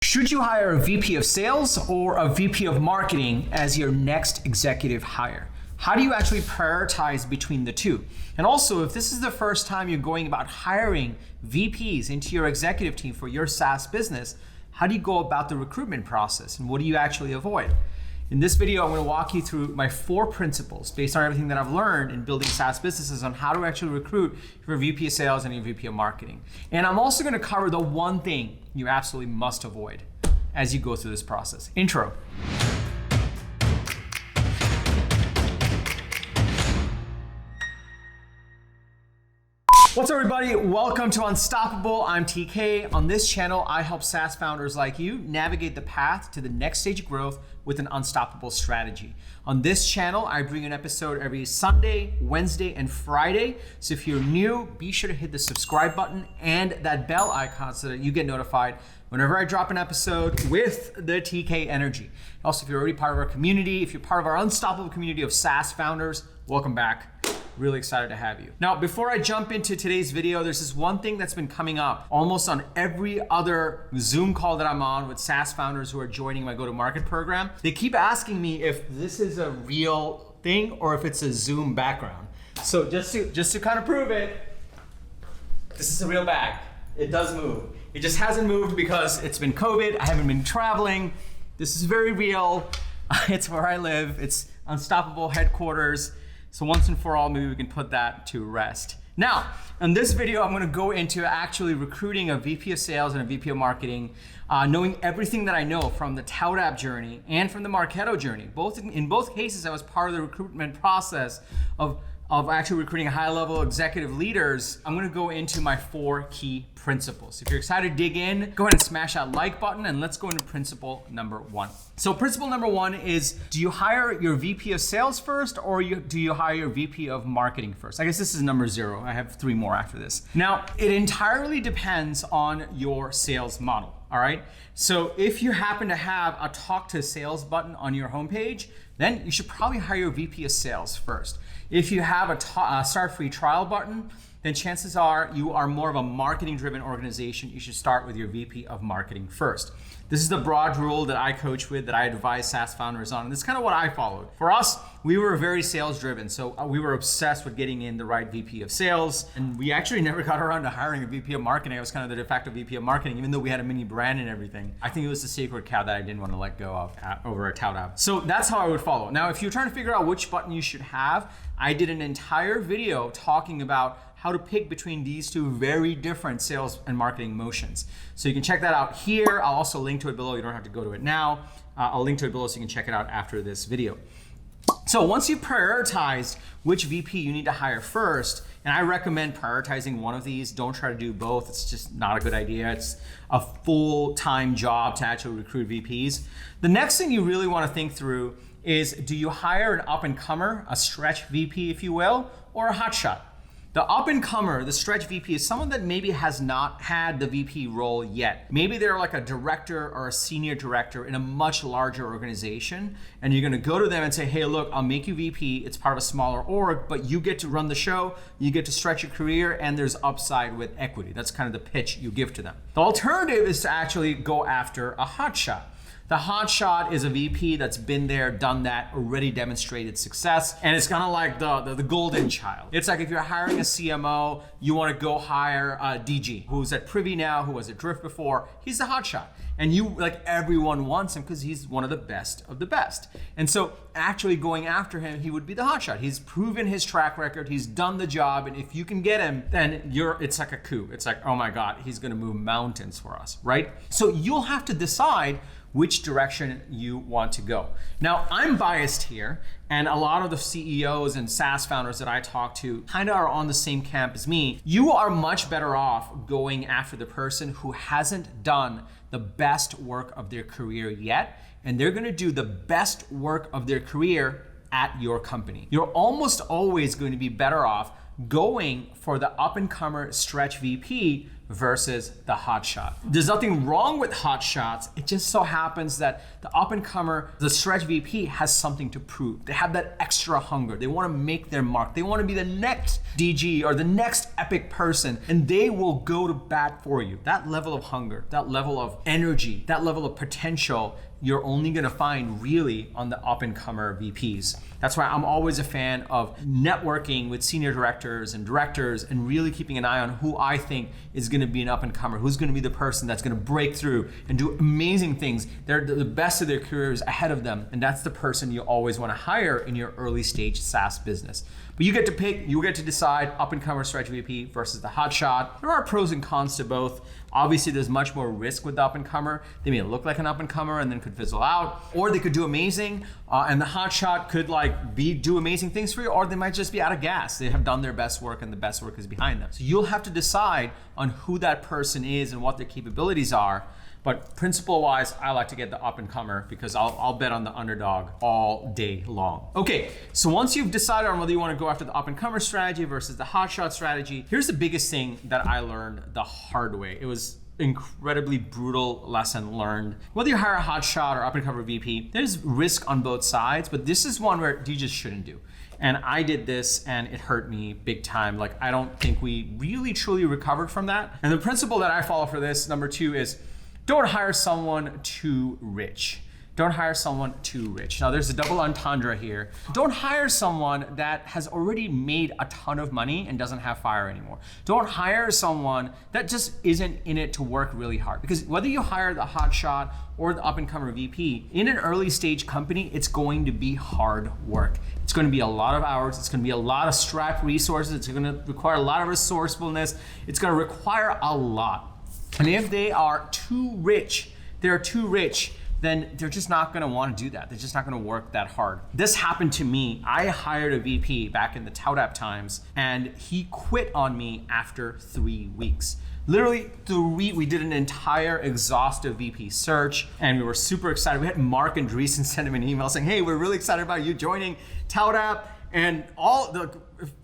Should you hire a VP of sales or a VP of marketing as your next executive hire? How do you actually prioritize between the two? And also, if this is the first time you're going about hiring VPs into your executive team for your SaaS business, how do you go about the recruitment process and what do you actually avoid? In this video, I'm going to walk you through my 4 principles based on everything that I've learned in building SaaS businesses on how to actually recruit your VP of sales and your VP of marketing. And I'm also going to cover the one thing you absolutely must avoid as you go through this process. Intro. What's up, everybody? Welcome to Unstoppable. I'm TK. On this channel, I help SaaS founders like you navigate the path to the next stage of growth with an unstoppable strategy. On this channel, I bring an episode every Sunday, Wednesday, and Friday. So if you're new, be sure to hit the subscribe button and that bell icon so that you get notified whenever I drop an episode with the TK energy. Also, if you're already part of our community, if you're part of our unstoppable community of SaaS founders, welcome back. Really excited to have you. Now, before I jump into today's video, there's this one thing that's been coming up almost on every other Zoom call that I'm on with SaaS founders who are joining my go-to-market program. They keep asking me if this is a real thing or if it's a Zoom background. So just to kind of prove it, this is a real bag. It does move. It just hasn't moved because it's been COVID. I haven't been traveling. This is very real. It's where I live. It's Unstoppable headquarters. So once and for all, maybe we can put that to rest. Now, in this video, I'm gonna go into actually recruiting a VP of sales and a VP of marketing, knowing everything that I know from the Tout app journey and from the Marketo journey. In both cases, I was part of the recruitment process of actually recruiting high-level executive leaders. I'm gonna go into my 4 key principles. If you're excited to dig in, go ahead and smash that like button and let's go into principle number 1. So principle number 1 is, do you hire your VP of sales first or do you hire your VP of marketing first? I guess this is number 0. I have 3 more after this. Now, it entirely depends on your sales model, all right? So if you happen to have a talk to sales button on your homepage, then you should probably hire your VP of sales first. If you have a start free trial button, then chances are you are more of a marketing driven organization. You should start with your VP of marketing first. This is the broad rule that I coach with, that I advise SaaS founders on. And this is kind of what I followed. For us, we were very sales driven. So we were obsessed with getting in the right VP of sales. And we actually never got around to hiring a VP of marketing. I was kind of the de facto VP of marketing, even though we had a mini brand and everything. I think it was the sacred cow that I didn't want to let go of over a Tout app. So that's how I would follow. Now, if you're trying to figure out which button you should have, I did an entire video talking about how to pick between these 2 very different sales and marketing motions. So you can check that out here. I'll also link to it below. You don't have to go to it now. I'll link to it below so you can check it out after this video. So once you've prioritized which VP you need to hire first, and I recommend prioritizing one of these, don't try to do both. It's just not a good idea. It's a full-time job to actually recruit VPs. The next thing you really want to think through is, do you hire an up-and-comer, a stretch VP, if you will, or a hotshot? The up-and-comer, the stretch VP, is someone that maybe has not had the VP role yet. Maybe they're like a director or a senior director in a much larger organization, and you're gonna go to them and say, hey, look, I'll make you VP. It's part of a smaller org, but you get to run the show, you get to stretch your career, and there's upside with equity. That's kind of the pitch you give to them. The alternative is to actually go after a hotshot. The hotshot is a VP that's been there, done that, already demonstrated success, and it's kind of like the golden child. It's like if you're hiring a CMO, you want to go hire a DG who's at Privy now, who was at Drift before. He's the hotshot, and everyone wants him because he's one of the best of the best. And so actually going after him, he would be the hotshot. He's proven his track record, he's done the job, and if you can get him, then it's like a coup. It's like, oh my God, he's going to move mountains for us, right? So you'll have to decide which direction you want to go. Now, I'm biased here, and a lot of the CEOs and SaaS founders that I talk to kind of are on the same camp as me. You are much better off going after the person who hasn't done the best work of their career yet, and they're gonna do the best work of their career at your company. You're almost always going to be better off going for the up-and-comer stretch VP versus the hotshot. There's nothing wrong with hotshots. It just so happens that the up-and-comer, the stretch VP has something to prove. They have that extra hunger. They want to make their mark. They want to be the next DG or the next epic person, and they will go to bat for you. That level of hunger, that level of energy, that level of potential, you're only gonna find really on the up-and-comer VPs. That's why I'm always a fan of networking with senior directors and really keeping an eye on who I think is gonna be an up-and-comer, who's gonna be the person that's gonna break through and do amazing things. They're the best of their careers ahead of them, and that's the person you always wanna hire in your early stage SaaS business. But you get to pick, you get to decide up-and-comer stretch VP versus the hotshot. There are pros and cons to both. Obviously, there's much more risk with the up-and-comer. They may look like an up-and-comer and then could fizzle out, or they could do amazing, and the hotshot could do amazing things for you, or they might just be out of gas. They have done their best work and the best work is behind them. So you'll have to decide on who that person is and what their capabilities are. But principle-wise, I like to get the up-and-comer because I'll bet on the underdog all day long. Okay, so once you've decided on whether you want to go after the up-and-comer strategy versus the hotshot strategy, here's the biggest thing that I learned the hard way. It was incredibly brutal lesson learned. Whether you hire a hotshot or up-and-comer VP, there's risk on both sides, but this is one where you just shouldn't do. And I did this and it hurt me big time. I don't think we really truly recovered from that. And the principle that I follow for this, number 2, is don't hire someone too rich. Don't hire someone too rich. Now there's a double entendre here. Don't hire someone that has already made a ton of money and doesn't have fire anymore. Don't hire someone that just isn't in it to work really hard. Because whether you hire the hotshot or the up-and-comer VP, in an early stage company, it's going to be hard work. It's going to be a lot of hours. It's going to be a lot of strapped resources. It's going to require a lot of resourcefulness. It's going to require a lot. And if they are too rich, then they're just not gonna wanna do that. They're just not gonna work that hard. This happened to me. I hired a VP back in the ToutApp times, and he quit on me after 3 weeks. Literally, we did an entire exhaustive VP search, and we were super excited. We had Mark and Dreesen send him an email saying, hey, we're really excited about you joining ToutApp, and all the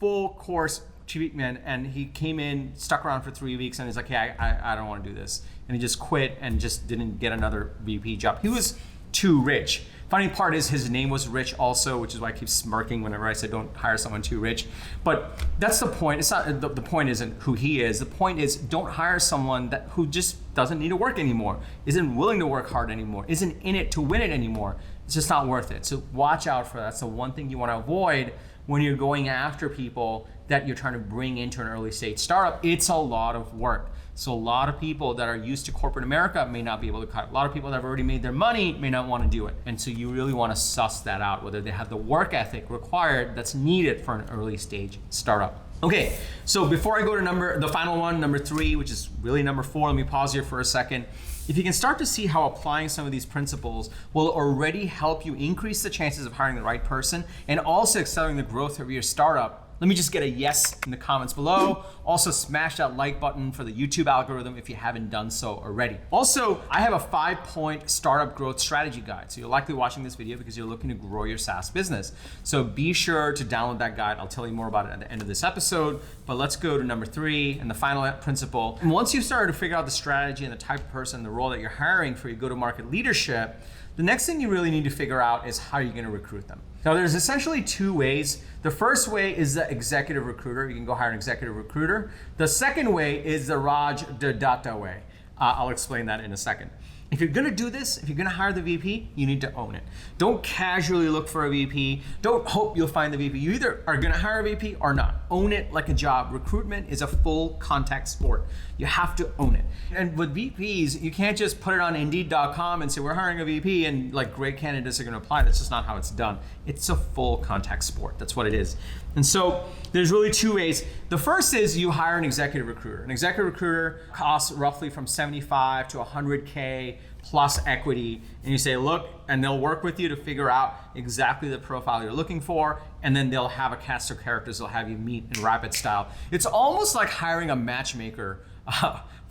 full course treatment. And he came in, stuck around for 3 weeks, and he's like, hey, I don't want to do this. And he just quit and just didn't get another VP job. He was too rich. Funny part is his name was Rich also, which is why I keep smirking whenever I say don't hire someone too rich. But that's the point. It's not the point isn't who he is. The point is don't hire someone who just doesn't need to work anymore, isn't willing to work hard anymore, isn't in it to win it anymore. It's just not worth it. So watch out for that. That's the one thing you want to avoid when you're going after people that you're trying to bring into an early stage startup. It's a lot of work. So a lot of people that are used to corporate America may not be able to cut. A lot of people that have already made their money may not want to do it. And so you really want to suss that out, whether they have the work ethic required that's needed for an early stage startup. Okay, so before I go to the final one, number 3, which is really number 4, let me pause here for a second. If you can start to see how applying some of these principles will already help you increase the chances of hiring the right person and also accelerating the growth of your startup, let me just get a yes in the comments below. Also smash that like button for the YouTube algorithm if you haven't done so already. Also, I have a 5-point startup growth strategy guide. So you're likely watching this video because you're looking to grow your SaaS business. So be sure to download that guide. I'll tell you more about it at the end of this episode, but let's go to number 3 and the final principle. And once you've started to figure out the strategy and the type of person, the role that you're hiring for your go-to-market leadership, the next thing you really need to figure out is how you're gonna recruit them. Now there's essentially 2 ways. The first way is the executive recruiter. You can go hire an executive recruiter. The second way is the Raj Data way. I'll explain that in a second. If you're gonna do this, if you're gonna hire the VP, you need to own it. Don't casually look for a VP. Don't hope you'll find the VP. You either are gonna hire a VP or not. Own it like a job. Recruitment is a full contact sport. You have to own it. And with VPs, you can't just put it on Indeed.com and say, we're hiring a VP and great candidates are gonna apply. That's just not how it's done. It's a full contact sport. That's what it is. And so there's really 2 ways. The first is you hire an executive recruiter. An executive recruiter costs roughly from 75 to 100K plus equity. And you say, look, and they'll work with you to figure out exactly the profile you're looking for. And then they'll have a cast of characters they'll have you meet in rapid style. It's almost like hiring a matchmaker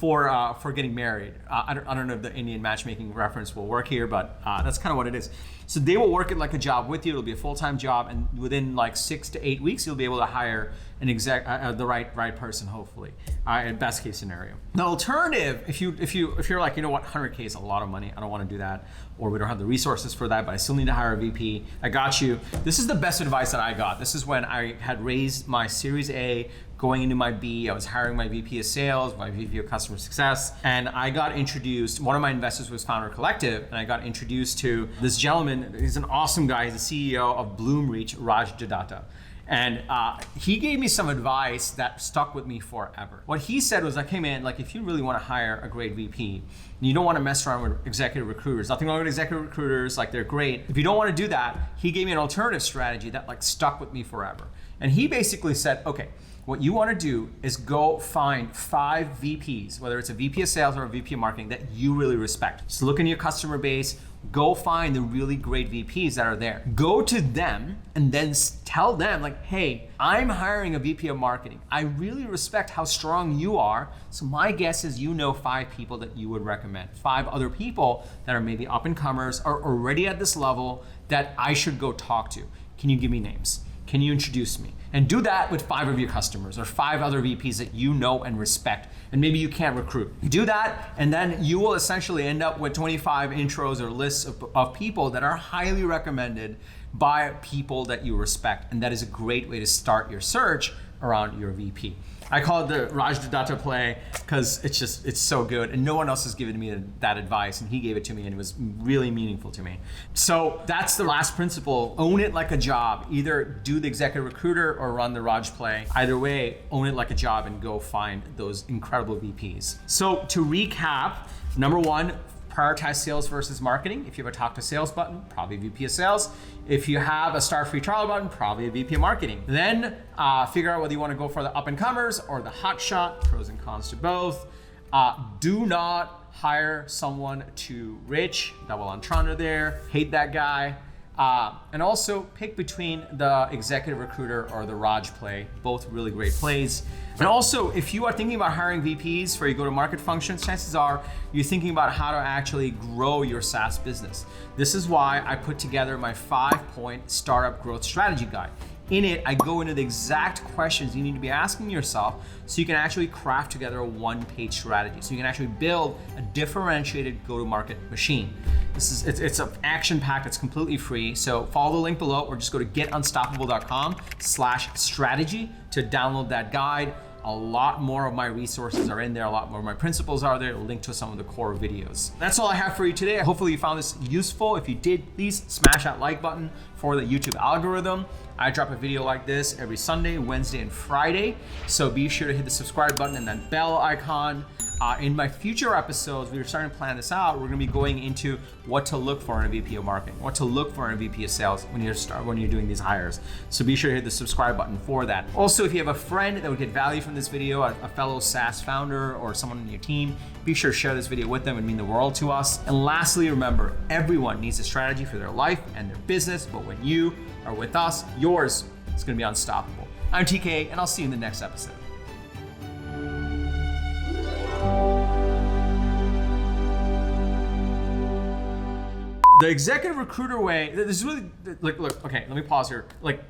for getting married. I don't know if the Indian matchmaking reference will work here, but that's kind of what it is. So they will work it like a job with you. It'll be a full-time job, and within like 6 to 8 weeks, you'll be able to hire an exec, the right person, hopefully, in best case scenario. The alternative, if you're like, you know what, 100K is a lot of money, I don't want to do that, or we don't have the resources for that, but I still need to hire a VP. I got you. This is the best advice that I got. This is when I had raised my Series A, going into my B, I was hiring my VP of sales, my VP of customer success, and I got introduced, one of my investors was Founder Collective, and I got introduced to this gentleman. He's an awesome guy. He's the CEO of Bloomreach, Raj Data. And he gave me some advice that stuck with me forever. What he said was like, hey man, like if you really want to hire a great VP, you don't want to mess around with executive recruiters. Nothing wrong with executive recruiters, like they're great. If you don't want to do that, he gave me an alternative strategy that like stuck with me forever. And he basically said, okay, what you want to do is go find 5 VPs, whether it's a VP of sales or a VP of marketing that you really respect. So look in your customer base, go find the really great VPs that are there. Go to them and then tell them like, hey, I'm hiring a VP of marketing. I really respect how strong you are. So my guess is you know 5 people that you would recommend. 5 other people that are maybe up and comers, are already at this level that I should go talk to. Can you give me names? Can you introduce me? And do that with 5 of your customers or 5 other VPs that you know and respect. And maybe you can't recruit. You do that, and then you will essentially end up with 25 intros or lists of people that are highly recommended by people that you respect. And that is a great way to start your search around your VP. I call it the Raj Data play because it's so good, and no one else has given me that advice, and he gave it to me, and it was really meaningful to me. So that's the last principle. Own it like a job. Either do the executive recruiter or run the Raj play. Either way, own it like a job and go find those incredible VPs. So to recap, number 1, prioritize sales versus marketing. If you have a talk to sales button, probably VP of sales. If you have a start free trial button, probably a VP of marketing. Then figure out whether you want to go for the up and comers or the hotshot, pros and cons to both. Do not hire someone too rich, double entendre there, hate that guy. And also pick between the executive recruiter or the Raj play, both really great plays. And also, if you are thinking about hiring VPs for your go-to-market functions, chances are you're thinking about how to actually grow your SaaS business. This is why I put together my 5-point startup growth strategy guide. In it, I go into the exact questions you need to be asking yourself so you can actually craft together a 1-page strategy. So you can actually build a differentiated go-to-market machine. It's an action pack. It's completely free. So follow the link below or just go to getunstoppable.com/strategy to download that guide. A lot more of my resources are in there. A lot more of my principles are there. A link to some of the core videos. That's all I have for you today. Hopefully you found this useful. If you did, please smash that like button for the YouTube algorithm. I drop a video like this every Sunday, Wednesday, and Friday. So be sure to hit the subscribe button and that bell icon. In my future episodes, we're starting to plan this out. We're going to be going into what to look for in a VP of marketing, what to look for in a VP of sales when you're doing these hires. So be sure to hit the subscribe button for that. Also, if you have a friend that would get value from this video, a fellow SaaS founder or someone on your team, be sure to share this video with them. It would mean the world to us. And lastly, remember, everyone needs a strategy for their life and their business, but when you are with us, yours is going to be unstoppable. I'm TK, and I'll see you in the next episode. The executive recruiter way, this is really, look, okay, let me pause here. Like,